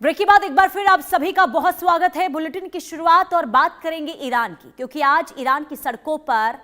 Break के बाद एक बार फिर आप सभी का बहुत स्वागत है। बुलेटिन की शुरुआत और बात करेंगे ईरान की, क्योंकि आज ईरान की सड़कों पर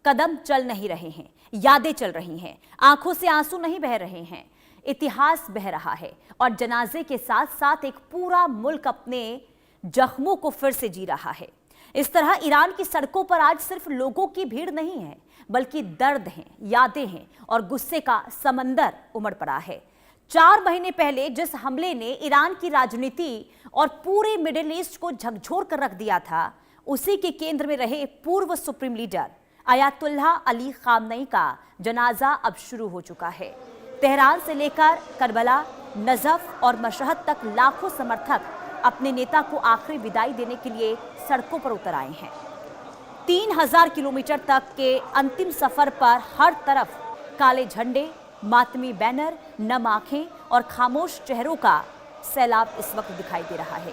कदम चल नहीं रहे हैं, यादें चल रही हैं, आंखों से आंसू नहीं बह रहे हैं, इतिहास बह रहा है और जनाजे के साथ साथ एक पूरा मुल्क अपने जख्मों को फिर से जी रहा है। इस तरह ईरान की सड़कों पर आज सिर्फ लोगों की भीड़ नहीं है, बल्कि दर्द हैं, यादें हैं और गुस्से का समंदर उमड़ पड़ा है। 4 महीने पहले जिस हमले ने ईरान की राजनीति और पूरे मिडिल ईस्ट को झकझोर कर रख दिया था, उसी के केंद्र में रहे पूर्व supreme leader Ayatollah Ali Khamenei का जनाजा अब शुरू हो चुका है। तेहरान से लेकर करबला, नजफ और मशहद तक लाखों समर्थक अपने नेता को आखिरी विदाई देने के लिए सड़कों पर उतर आए हैं। 3000 किलोमीटर तक के अंतिम सफर पर हर तरफ काले झंडे, मातमी बैनर, नम आंखें और खामोश चेहरों का सैलाब इस वक्त दिखाई दे रहा है।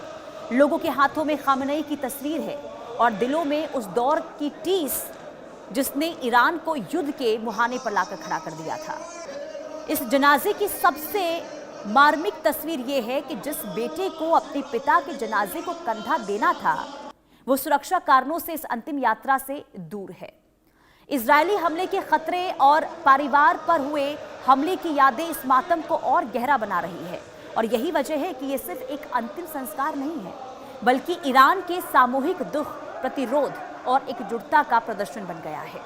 लोगों के हाथों में खामनेई की तस्वीर है और दिलों में उस दौर की टीस जिसने ईरान को युद्ध के मुहाने पर लाकर खड़ा कर दिया था। इस जनाजे की सबसे मार्मिक तस्वीर यह है कि जिस बेटे को अपने पिता के जनाजे को कंधा देना था, वो सुरक्षा कारणों से इस अंतिम यात्रा से दूर है। इजरायली हमले के खतरे और परिवार पर हुए हमले की यादें इस मातम को और गहरा बना रही है और यही वजह है कि ये सिर्फ एक अंतिम संस्कार नहीं है, बल्कि ईरान के सामूहिक दुख, प्रतिरोध और एकजुटता का प्रदर्शन बन गया है।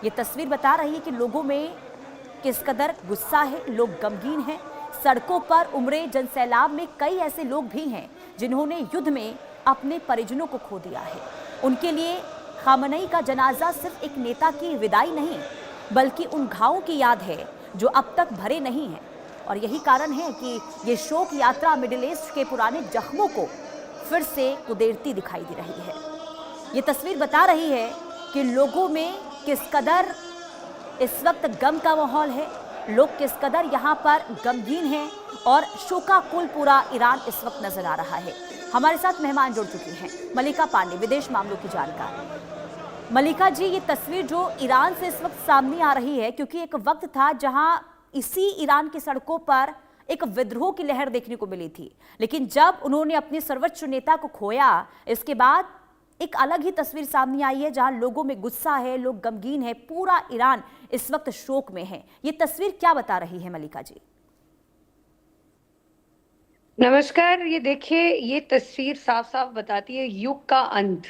ये तस्वीर बता रही है कि लोगों में किस कदर गुस्सा है, लोग गमगीन हैं। सड़कों पर उमड़े जनसैलाब में कई ऐसे लोग भी हैं जिन्होंने युद्ध में अपने परिजनों को खो दिया है। उनके लिए खामनेई का जनाजा सिर्फ एक नेता की विदाई नहीं, बल्कि उन घावों की याद है जो अब तक भरे नहीं हैं। और यही कारण है कि ये शोक यात्रा मिडिल ईस्ट के पुराने जख्मों को फिर से कुदेरती दिखाई दे रही है। ये तस्वीर बता रही है कि लोगों में किस कदर इस वक्त गम का माहौल है, लोग किस कदर यहाँ पर गमगीन हैं और शोकाकुल पूरा ईरान इस वक्त नजर आ रहा है। हमारे साथ मेहमान जुड़ चुकी हैं मलिका पांडे, विदेश मामलों की जानकार। मलिका जी, ये तस्वीर जो ईरान से इस वक्त सामने आ रही है, क्योंकि एक वक्त था जहां इसी ईरान की सड़कों पर एक विद्रोह की लहर देखने को मिली थी, लेकिन जब उन्होंने अपने सर्वोच्च नेता को खोया, इसके बाद एक अलग ही तस्वीर सामने आई है जहां लोगों में गुस्सा है, लोग गमगीन है, पूरा ईरान इस वक्त शोक में है। ये तस्वीर क्या बता रही है मलिका जी? नमस्कार। ये देखिए, ये तस्वीर साफ साफ बताती है युग का अंत,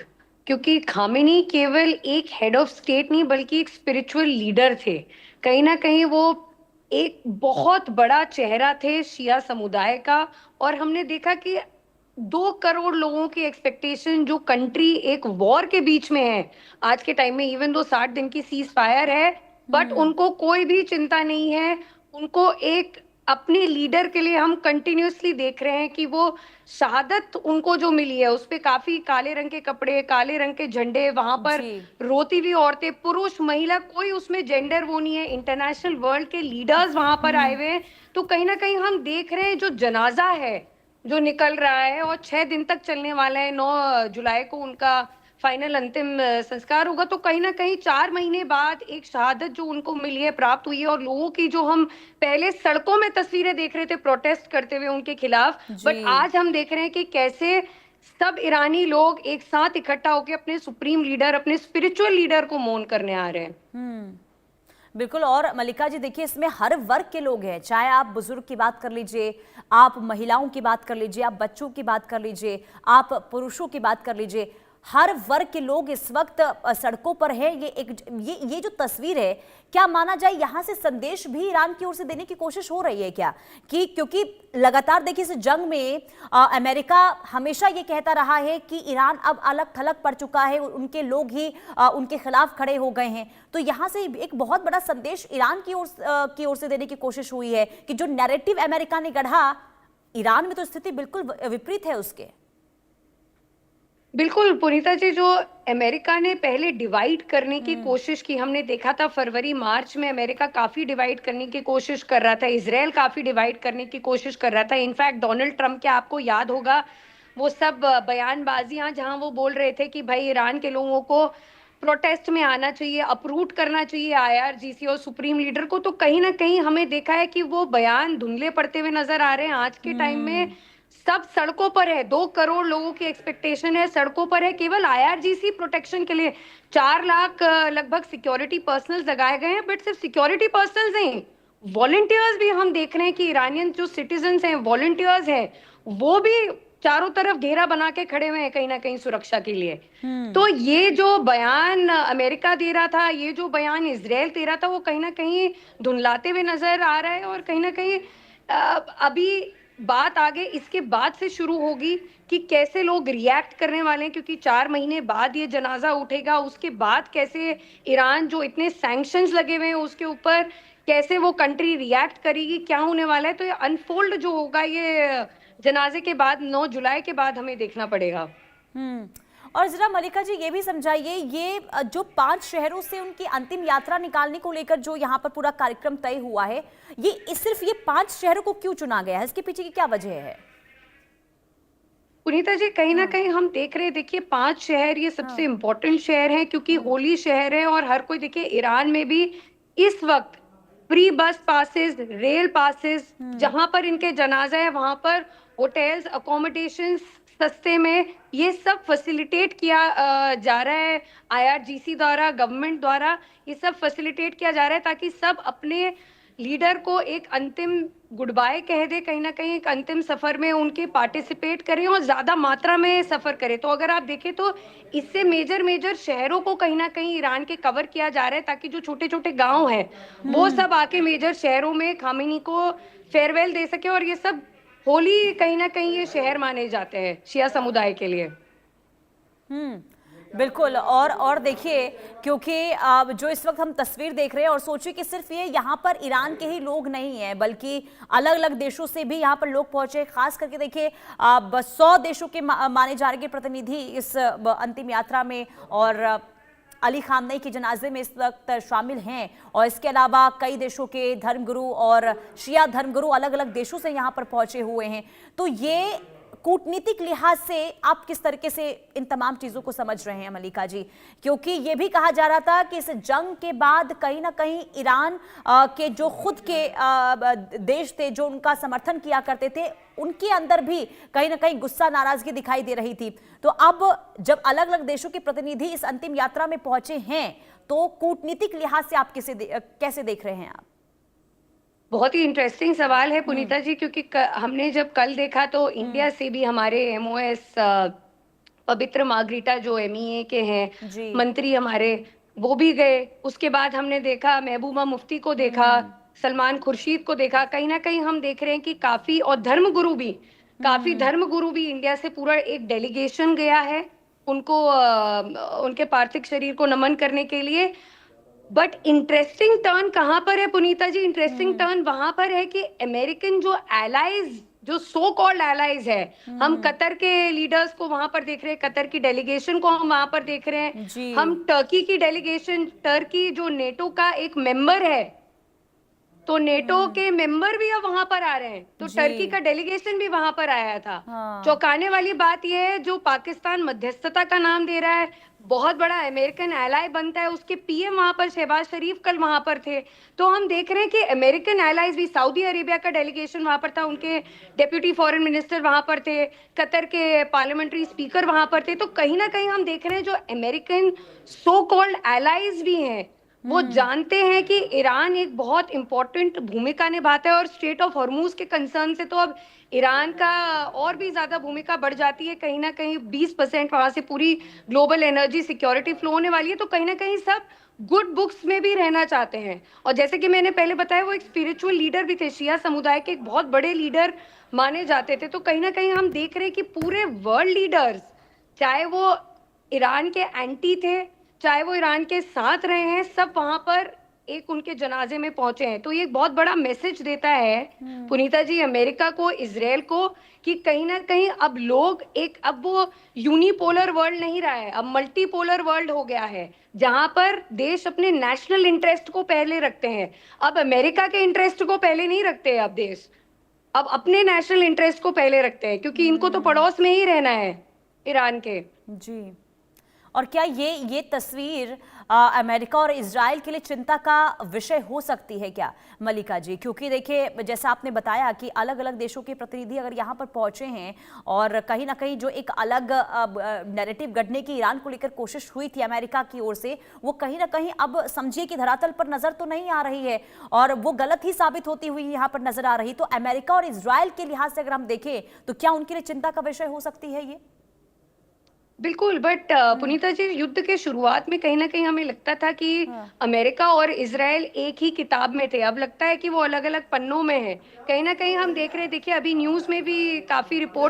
क्योंकि खामेनी केवल एक हेड ऑफ स्टेट नहीं बल्कि एक स्पिरिचुअल लीडर थे। कहीं ना कहीं वो एक बहुत बड़ा चेहरा थे शिया समुदाय का। और हमने देखा कि 2 करोड़ लोगों की एक्सपेक्टेशन, जो कंट्री एक वॉर के बीच में है आज के टाइम में, इवन दो 60 दिन की सीज फायर है, बट उनको कोई भी चिंता नहीं है। उनको एक अपने लीडर के लिए हम कंटिन्यूअसली देख रहे हैं कि वो शहादत उनको जो मिली है उस पे काफी काले रंग के कपड़े, काले रंग के झंडे, वहां पर रोती हुई औरतें, पुरुष, महिला, कोई उसमें जेंडर वो नहीं है। इंटरनेशनल वर्ल्ड के लीडर्स वहां पर आए हुए हैं। तो कहीं ना कहीं हम देख रहे हैं जो जनाजा है जो निकल रहा है और 6 दिन तक चलने वाला है। 9 जुलाई को उनका फाइनल अंतिम संस्कार होगा। तो कहीं ना कहीं 4 महीने बाद एक शहादत जो उनको मिली है, प्राप्त हुई है। और लोगों की जो हम पहले सड़कों में तस्वीरें देख रहे थे प्रोटेस्ट करते हुए उनके खिलाफ, बट आज हम देख रहे हैं कि कैसे सब ईरानी लोग एक साथ इकट्ठा होकर अपने सुप्रीम लीडर, अपने स्पिरिचुअल लीडर को मौन करने आ रहे हैं। बिल्कुल। और मलिका जी देखिए, इसमें हर वर्ग के लोग हैं, चाहे आप बुजुर्ग की बात कर लीजिए, आप महिलाओं की बात कर लीजिए, आप बच्चों की बात कर लीजिए, आप पुरुषों की बात कर लीजिए, हर वर्ग के लोग इस वक्त सड़कों पर है। ये जो तस्वीर है, क्या माना जाए यहाँ से संदेश भी ईरान की ओर से देने की कोशिश हो रही है क्या? कि क्योंकि लगातार देखिए इस जंग में अमेरिका हमेशा ये कहता रहा है कि ईरान अब अलग थलग पड़ चुका है, उनके लोग ही उनके खिलाफ खड़े हो गए हैं। तो यहाँ से एक बहुत बड़ा संदेश ईरान की ओर से देने की कोशिश हुई है कि जो नैरेटिव अमेरिका ने गढ़ा, ईरान में तो स्थिति बिल्कुल विपरीत है उसके। बिल्कुल पुनीता जी, जो अमेरिका ने पहले डिवाइड करने की कोशिश की, हमने देखा था फरवरी मार्च में अमेरिका काफी डिवाइड करने की कोशिश कर रहा था, इजराइल काफी डिवाइड करने की कोशिश कर रहा था। इनफैक्ट डोनाल्ड ट्रंप के, आपको याद होगा वो सब बयानबाजियां जहां वो बोल रहे थे कि भाई ईरान के लोगों को प्रोटेस्ट में आना चाहिए, अपरूट करना चाहिए IRGC और सुप्रीम लीडर को। तो कहीं ना कहीं हमें देखा है कि वो बयान धुंधले पड़ते हुए नजर आ रहे हैं। आज के टाइम में सब सड़कों पर है, 2 करोड़ लोगों की एक्सपेक्टेशन है, सड़कों पर है केवल आईआरजीसी प्रोटेक्शन के लिए। 4 लाख लगभग सिक्योरिटी पर्सनल्स लगाए गए हैं, बट सिर्फ सिक्योरिटी पर्सनल्स नहीं, वॉलंटियर्स भी हम देख रहे हैं कि ईरानियन जो सिटीजन्स हैं, वॉलंटियर्स हैं, वो भी चारों तरफ घेरा बना के खड़े हुए हैं कहीं ना कहीं सुरक्षा के लिए। तो ये जो बयान अमेरिका दे रहा था, ये जो बयान इजराइल दे रहा था, वो कहीं ना कहीं धुंधलाते हुए नजर आ रहा है। और कहीं ना कहीं अभी बात आगे इसके बाद से शुरू होगी कि कैसे लोग रिएक्ट करने वाले हैं, क्योंकि 4 महीने बाद ये जनाजा उठेगा। उसके बाद कैसे ईरान जो इतने सैंक्शंस लगे हुए हैं उसके ऊपर कैसे वो कंट्री रिएक्ट करेगी, क्या होने वाला है। तो ये अनफोल्ड जो होगा ये जनाजे के बाद 9 जुलाई के बाद हमें देखना पड़ेगा। और जरा मलिका जी ये भी समझाइए, ये जो 5 शहरों से उनकी अंतिम यात्रा निकालने को लेकर जो यहाँ पर पूरा कार्यक्रम तय हुआ है, ये सिर्फ ये 5 शहरों को क्यों चुना गया है? इसके पीछे की क्या वजह है? पुनीता जी, कहीं ना कहीं हम देख रहे हैं, देखिए 5 शहर ये सबसे इम्पोर्टेंट शहर हैं, क्योंकि होली शहर है। और हर कोई देखिए ईरान में भी इस वक्त फ्री बस पासेस, रेल पासेस, जहां पर इनके जनाजा है वहां पर होटल्स, अकोमोडेशंस सस्ते में, ये सब फैसिलिटेट किया जा रहा है आईआरजीसी द्वारा, गवर्नमेंट द्वारा। ये सब फैसिलिटेट किया जा रहा है ताकि सब अपने लीडर को एक अंतिम गुड बाय कह दे, कहीं ना कहीं एक अंतिम सफर में उनके पार्टिसिपेट करें और ज्यादा मात्रा में सफर करें। तो अगर आप देखें तो इससे मेजर मेजर शहरों को कहीं ना कहीं ईरान के कवर किया जा रहा है, ताकि जो छोटे छोटे गांव हैं वो सब आके मेजर शहरों में खामेनी को फेयरवेल दे सके। और ये सब होली कहीं ना कहीं ये शहर माने जाते हैं शिया समुदाय के लिए। बिल्कुल। और देखिए, क्योंकि जो इस वक्त हम तस्वीर देख रहे हैं, और सोचिए कि सिर्फ ये यहाँ पर ईरान के ही लोग नहीं हैं, बल्कि अलग अलग देशों से भी यहाँ पर लोग पहुंचे। खास करके देखिए 100 देशों के माने जा रहे प्रतिनिधि इस अंतिम यात्रा में और अली खामनेई के जनाजे में इस वक्त शामिल हैं। और इसके अलावा कई देशों के धर्मगुरु और शिया धर्मगुरु अलग अलग देशों से यहाँ पर पहुंचे हुए हैं। तो ये कूटनीतिक लिहाज से आप किस तरीके से इन तमाम चीजों को समझ रहे हैं मलिका जी? क्योंकि ये भी कहा जा रहा था कि इस जंग के बाद कहीं ना कहीं ईरान के जो खुद के देश थे, जो उनका समर्थन किया करते थे, उनके अंदर भी कहीं ना कहीं गुस्सा, नाराजगी दिखाई दे रही थी। तो अब जब अलग अलग देशों के प्रतिनिधि इस अंतिम यात्रा में पहुंचे हैं, तो कूटनीतिक लिहाज से आप कैसे देख रहे हैं आप? बहुत ही इंटरेस्टिंग सवाल है पुनीता जी, क्योंकि हमने जब कल देखा तो इंडिया से भी हमारे एमओएस पवित्र मार्गरीटा जो एमईए के हैं मंत्री हमारे, वो भी गए। उसके बाद हमने देखा महबूबा मुफ्ती को देखा, सलमान खुर्शीद को देखा। कहीं ना कहीं हम देख रहे हैं कि काफी, और काफी धर्मगुरु भी इंडिया से पूरा एक डेलीगेशन गया है उनको उनके पार्थिव शरीर को नमन करने के लिए। बट इंटरेस्टिंग टर्न कहां पर है पुनीता जी? इंटरेस्टिंग टर्न वहां पर है कि अमेरिकन जो एलाइज, जो सो कॉल्ड एलाइज है, हम कतर के लीडर्स को वहां पर देख रहे हैं, कतर की डेलीगेशन को हम वहां पर देख रहे हैं, हम टर्की की डेलीगेशन, टर्की जो नेटो का एक मेंबर है, तो नेटो के मेंबर भी अब वहां पर आ रहे हैं, तो टर्की का डेलीगेशन भी वहां पर आया था। चौंकाने वाली बात यह है, जो पाकिस्तान मध्यस्थता का नाम दे रहा है, बहुत बड़ा अमेरिकन एलाई बनता है, उसके पीएम वहां पर शहबाज शरीफ कल वहां पर थे। तो हम देख रहे हैं कि अमेरिकन एलाइज भी, सऊदी अरेबिया का डेलीगेशन वहां पर था, उनके डेप्यूटी फॉरेन मिनिस्टर वहां पर थे, कतर के पार्लियामेंट्री स्पीकर वहां पर थे। तो कहीं ना कहीं हम देख रहे हैं जो अमेरिकन सो कॉल्ड एलाइज भी हैं, वो जानते हैं कि ईरान एक बहुत इंपॉर्टेंट भूमिका निभाता है। और स्ट्रेट ऑफ हॉर्मूज के कंसर्न से तो अब ईरान का और भी ज्यादा भूमिका बढ़ जाती है। कहीं ना कहीं 20% वहां से पूरी ग्लोबल एनर्जी सिक्योरिटी फ्लो होने वाली है। तो कहीं ना कहीं सब गुड बुक्स में भी रहना चाहते हैं। और जैसे कि मैंने पहले बताया, वो एक स्पिरिचुअल लीडर भी थे, शिया समुदाय के एक बहुत बड़े लीडर माने जाते थे। तो कहीं ना कहीं हम देख रहे हैं कि पूरे वर्ल्ड लीडर्स, चाहे वो ईरान के एंटी थे, चाहे वो ईरान के साथ रहे हैं, सब वहां पर एक उनके जनाजे में पहुंचे हैं। तो ये एक बहुत बड़ा मैसेज देता है पुनीता जी अमेरिका को, इजराइल को, कि कहीं ना कहीं अब लोग एक, अब वो यूनिपोलर वर्ल्ड नहीं रहा है, अब मल्टीपोलर वर्ल्ड हो गया है, जहां पर देश अपने नेशनल इंटरेस्ट को पहले रखते हैं। अब अमेरिका के इंटरेस्ट को पहले नहीं रखते हैं अब देश, अब अपने नेशनल इंटरेस्ट को पहले रखते हैं, क्योंकि इनको तो पड़ोस में ही रहना है ईरान के। जी। और क्या ये तस्वीर अमेरिका और इजराइल के लिए चिंता का विषय हो सकती है क्या मलिका जी? क्योंकि देखिए जैसा आपने बताया कि अलग अलग देशों के प्रतिनिधि अगर यहाँ पर पहुंचे हैं और कहीं ना कहीं जो एक अलग नैरेटिव गढ़ने की ईरान को लेकर कोशिश हुई थी अमेरिका की ओर से, वो कहीं ना कहीं अब समझिए कि धरातल पर नजर तो नहीं आ रही है और वो गलत ही साबित होती हुई यहाँ पर नजर आ रही। तो अमेरिका और इजराइल के लिहाज से अगर हम देखें तो क्या उनके लिए चिंता का विषय हो सकती है ये? बिल्कुल, बट पुनीता जी, युद्ध के शुरुआत में कहीं ना कहीं हमें लगता था कि हाँ। अमेरिका और इजराइल एक ही किताब में थे। अब लगता है कि वो अलग अलग पन्नों में है। कहीं ना कहीं हम देख रहे, देखिए अभी न्यूज में भी काफी रिपोर्ट्स